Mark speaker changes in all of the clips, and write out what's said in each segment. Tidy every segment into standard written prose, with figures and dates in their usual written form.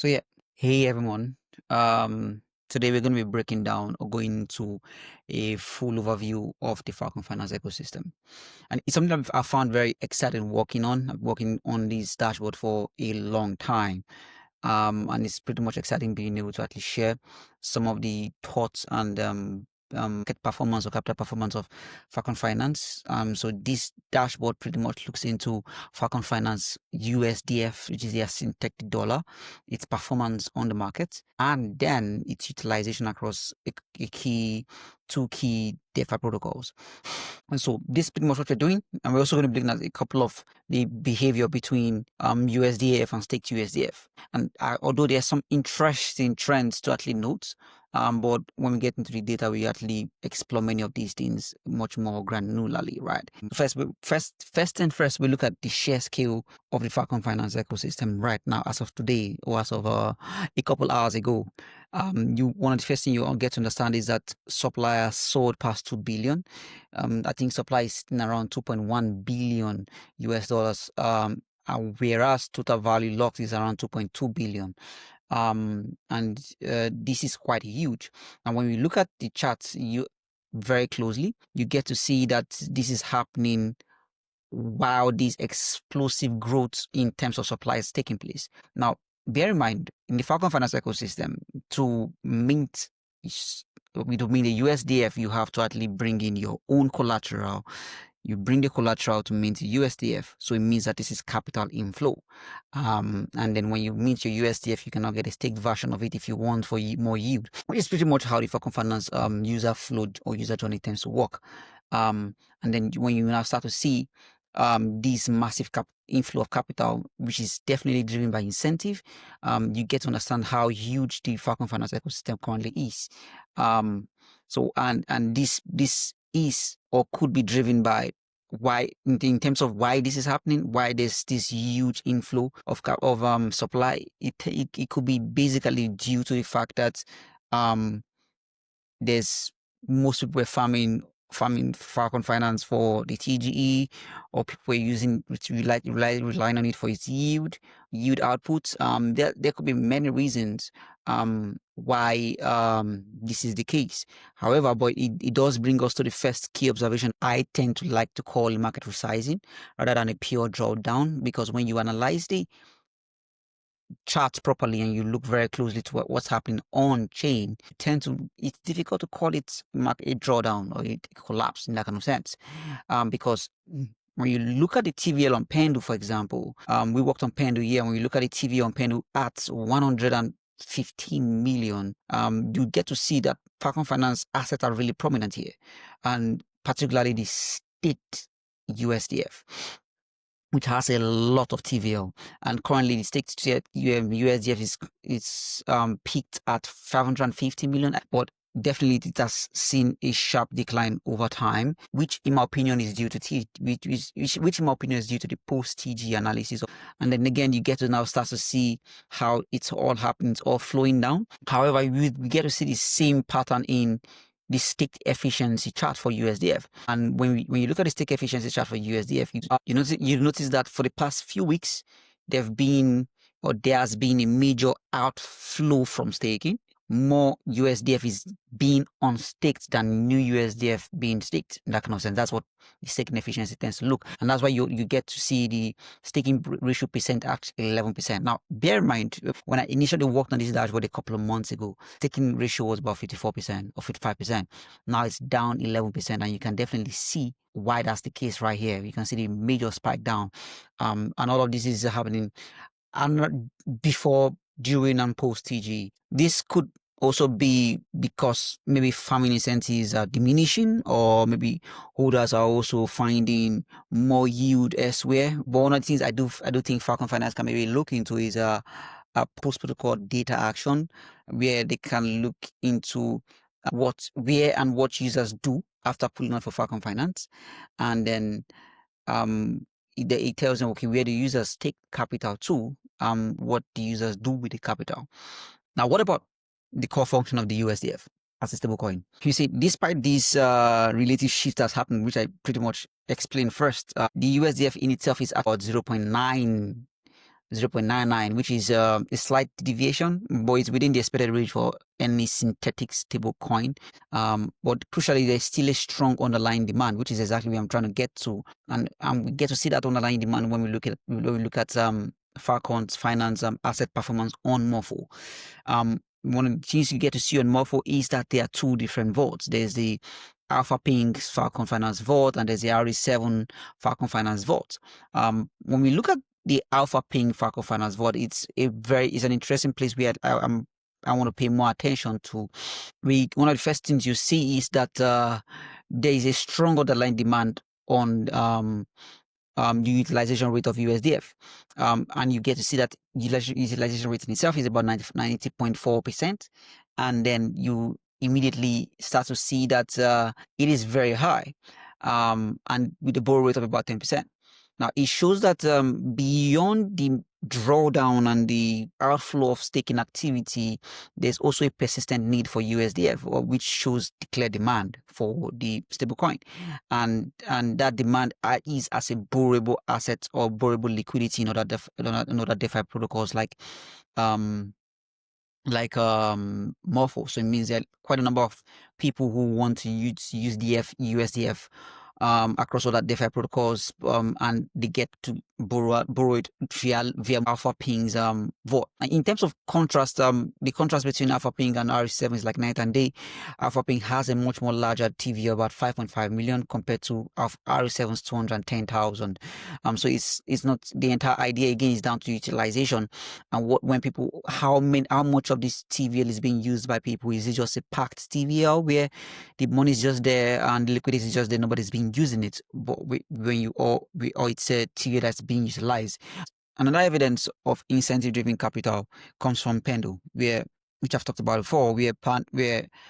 Speaker 1: So yeah, hey everyone. Um, Today we're going to be breaking down or going into a full overview of the Falcon Finance ecosystem, and it's something that I found very exciting working on. I'm working on this dashboard for a long time, and it's pretty much exciting being able to actually share some of the thoughts and market performance or capital performance of Falcon Finance. So this dashboard pretty much looks into Falcon Finance USDF, which is their synthetic dollar, its performance on the market, and then its utilization across two key DeFi protocols. And so this is pretty much what we're doing. And we're also going to be looking at a couple of the behavior between USDF and staked USDF. And although there's some interesting trends to actually note, but when we get into the data, we actually explore many of these things much more granularly, right? First, we look at the sheer scale of the Falcon Finance ecosystem right now, as of today, or as of a couple hours ago. One of the first things you get to understand is that supply has soared past 2 billion. I think supply is sitting around 2.1 billion US dollars. Whereas total value locked is around 2.2 billion. This is quite huge. And when we look at the charts very closely, you get to see that this is happening while this explosive growth in terms of supply is taking place. Now, bear in mind, in the Falcon Finance ecosystem, to mint the USDF, you have to actually bring in your own collateral. You bring the collateral to mint USDF, so it means that this is capital inflow. And then when you mint your USDF, you cannot get a staked version of it if you want for more yield, which is pretty much how the Falcon Finance user flow or user journey tends to work. And then when you now start to see this massive inflow of capital, which is definitely driven by incentive, you get to understand how huge the Falcon Finance ecosystem currently is. And this is or could be driven by why, in terms of why this is happening, why there's this huge inflow of supply. It could be basically due to the fact that there's most people were farming Falcon Finance for the TGE, or people were using relying on it for its yield outputs. There could be many reasons why this is the case. However, but it does bring us to the first key observation I tend to like to call market resizing rather than a pure drawdown, because when you analyze the chart properly and you look very closely to what's happening on chain, it's difficult to call it a drawdown or a collapse in that kind of sense, because when you look at the TVL on Pendu, for example, we worked on Pendu here. When you look at the TV on Pendu at 115 million, you get to see that Falcon Finance assets are really prominent here, and particularly the state USDF, which has a lot of TVL, and currently the staked USDF is peaked at 550 million, but definitely it has seen a sharp decline over time, which in my opinion is due to which in my opinion is due to the post-TGE analysis. And then again, you get to now start to see how it's all happening, it's all flowing down. However, we get to see the same pattern in the stake efficiency chart for USDF. And when you look at the stake efficiency chart for USDF, you notice that for the past few weeks, there has been a major outflow from staking. More USDF is being unstaked than new USDF being staked, in that kind of sense. That's what the staking efficiency tends to look. And that's why you get to see the staking ratio percent at 11%. Now, bear in mind, when I initially worked on this dashboard a couple of months ago, staking ratio was about 54% or 55%. Now it's down 11%, and you can definitely see why that's the case right here. You can see the major spike down. And all of this is happening before, during, and post-TGE. This could also be because maybe farming incentives are diminishing, or maybe holders are also finding more yield elsewhere. But one of the things I do think Falcon Finance can maybe look into is a post-protocol data action, where they can look into what users do after pulling out for Falcon Finance, and then it tells them, okay, where the users take capital to, what the users do with the capital. Now, what about the core function of the USDF as a stablecoin? You see, despite this relative shift that's happened, which I pretty much explained first, the USDF in itself is at about 0.9 0.99, which is a slight deviation, but it's within the expected range for any synthetic stable coin. But crucially, there's still a strong underlying demand, which is exactly what I'm trying to get to. And we get to see that underlying demand when we look at Falcon Finance asset performance on Morpho. One of the things you get to see on Morpho is that there are two different vaults. There's the Alpha Pink Falcon Finance vault, and there's the RE7 Falcon Finance vault. When we look at the Alpha Pink Falcon Finance vault, it's an interesting place where I want to pay more attention to. One of the first things you see is that there is a strong underlying demand on the utilization rate of USDF. And you get to see that utilization rate in itself is about 90.4%. And then you immediately start to see that it is very high, and with a borrow rate of about 10%. Now, it shows that beyond the drawdown and the outflow of staking activity, there's also a persistent need for USDF, which shows the clear demand for the stablecoin. And that demand is as a borrowable asset or borrowable liquidity in other DeFi protocols like Morpho. So it means that quite a number of people who want to use USDF across all that DeFi protocols, and they get to borrow it via Alpha Ping's vault. In terms of contrast, the contrast between Alpha Ping and RE7 is like night and day. Alpha Ping has a much more larger TV, about 5.5 million, compared to RE7's 210,000. So it's not, the entire idea again is down to utilization and how much of this TVL is being used by people. Is it just a packed TVL where the money is just there and the liquidity is just there, nobody's been using it, but it's a TVL that's being utilized. Another evidence of incentive-driven capital comes from Pendle, which I've talked about before, where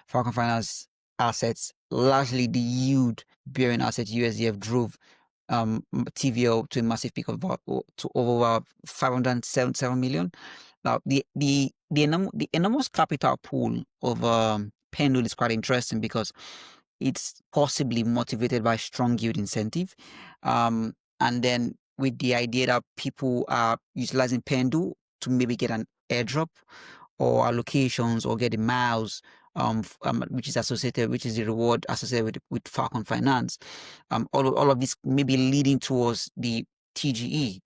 Speaker 1: Falcon Finance assets, largely the yield-bearing asset USDF, drove TVL to a massive peak of to over 577 million. Now, the enormous capital pool of Pendle is quite interesting because it's possibly motivated by strong yield incentive, and then with the idea that people are utilizing Pendle to maybe get an airdrop or allocations or get the miles, which is the reward associated with Falcon Finance. All of this may be leading towards the TGE.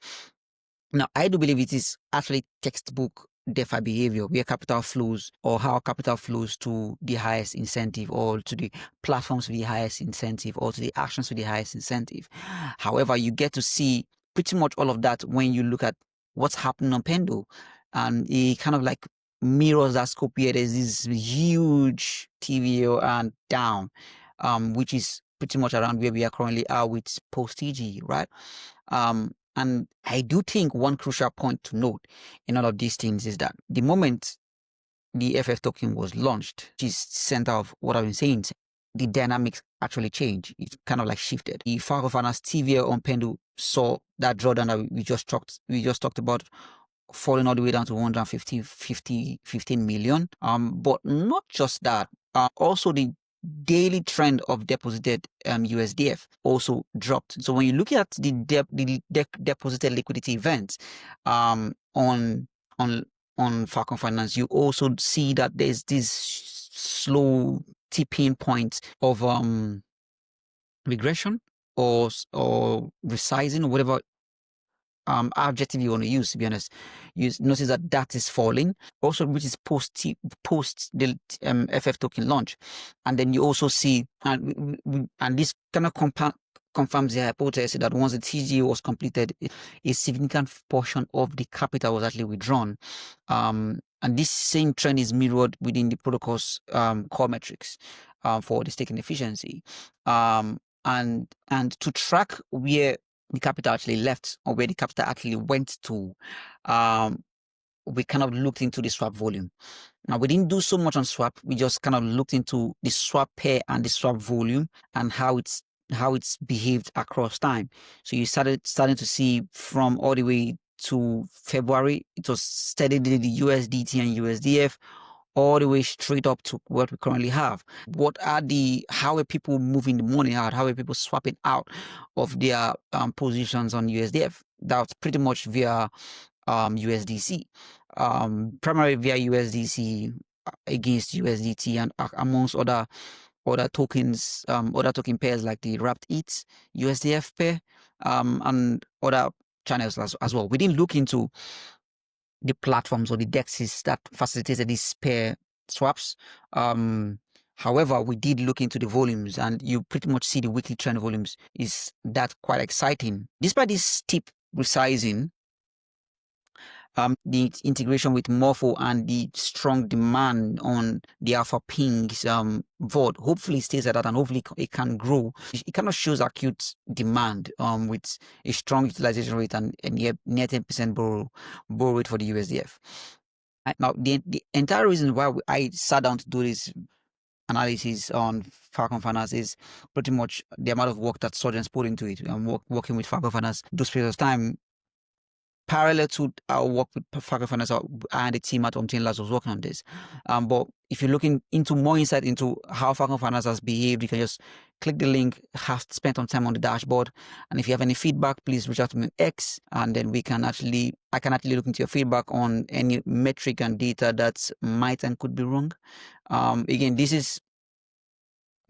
Speaker 1: Now, I do believe it is actually textbook DeFi behavior, where capital flows, or how capital flows to the highest incentive, or to the platforms with the highest incentive, or to the actions with the highest incentive. However, you get to see pretty much all of that when you look at what's happening on Pendle, and it kind of like mirrors that scope here. There's this huge TVO and down, which is pretty much around where we are currently at with Post-TGE, right? And I do think one crucial point to note in all of these things is that the moment the FF token was launched, which is center of what I've been saying, the dynamics actually changed. It kind of like shifted. The Falcon Finance TVL on Pendle saw that drawdown that we just talked about, falling all the way down to 15 million. But not just that. Also the daily trend of deposited USDF also dropped. So when you look at the deposited liquidity events on Falcon Finance, you also see that there's this slow tipping point of regression or resizing, or whatever adjective you want to use. To be honest, you notice that is falling, also, which is post the FF token launch. And then you also see, and this kind of confirms the hypothesis that once the TGE was completed, a significant portion of the capital was actually withdrawn. And this same trend is mirrored within the protocol's core metrics for the staking efficiency. And to track where the capital actually left, or where the capital actually went to, we kind of looked into the swap volume. Now, we didn't do so much on swap. We just kind of looked into the swap pair and the swap volume and how it's behaved across time. So you starting to see from all the way to February, it was steadily the USDT and USDF, all the way straight up to what we currently have. How are people moving the money out? How are people swapping out of their positions on USDF? That's pretty much via USDC, primarily via USDC against USDT and amongst other tokens, other token pairs like the wrapped ETH, USDF pair, and other channels as well. We didn't look into the platforms or the dexes that facilitated these pair swaps. However, we did look into the volumes, and you pretty much see the weekly trend volumes is that quite exciting. Despite this steep resizing, the integration with Morpho and the strong demand on the Alpha Ping's VOD hopefully stays at that, and hopefully it can grow. It kind of shows acute demand with a strong utilization rate and near 10% borrow rate for the USDF. Now, the entire reason why I sat down to do this analysis on Falcon Finance is pretty much the amount of work that Surgeons put into it. Working with Falcon Finance those periods of time, parallel to our work with Falcon Finance and the team at On-Chain Labs was working on this. But if you're looking into more insight into how Falcon Finance has behaved, you can just click the link, have spent some time on the dashboard. And if you have any feedback, please reach out to me on X, and then I can actually look into your feedback on any metric and data that might and could be wrong. Again, this is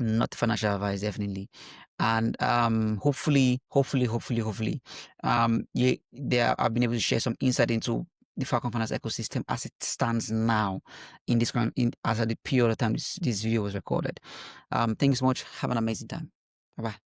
Speaker 1: not financial advice, definitely. And hopefully, I've been able to share some insight into the Falcon Finance ecosystem as it stands now in this as at the period of time this video was recorded. Thanks so much. Have an amazing time. Bye bye.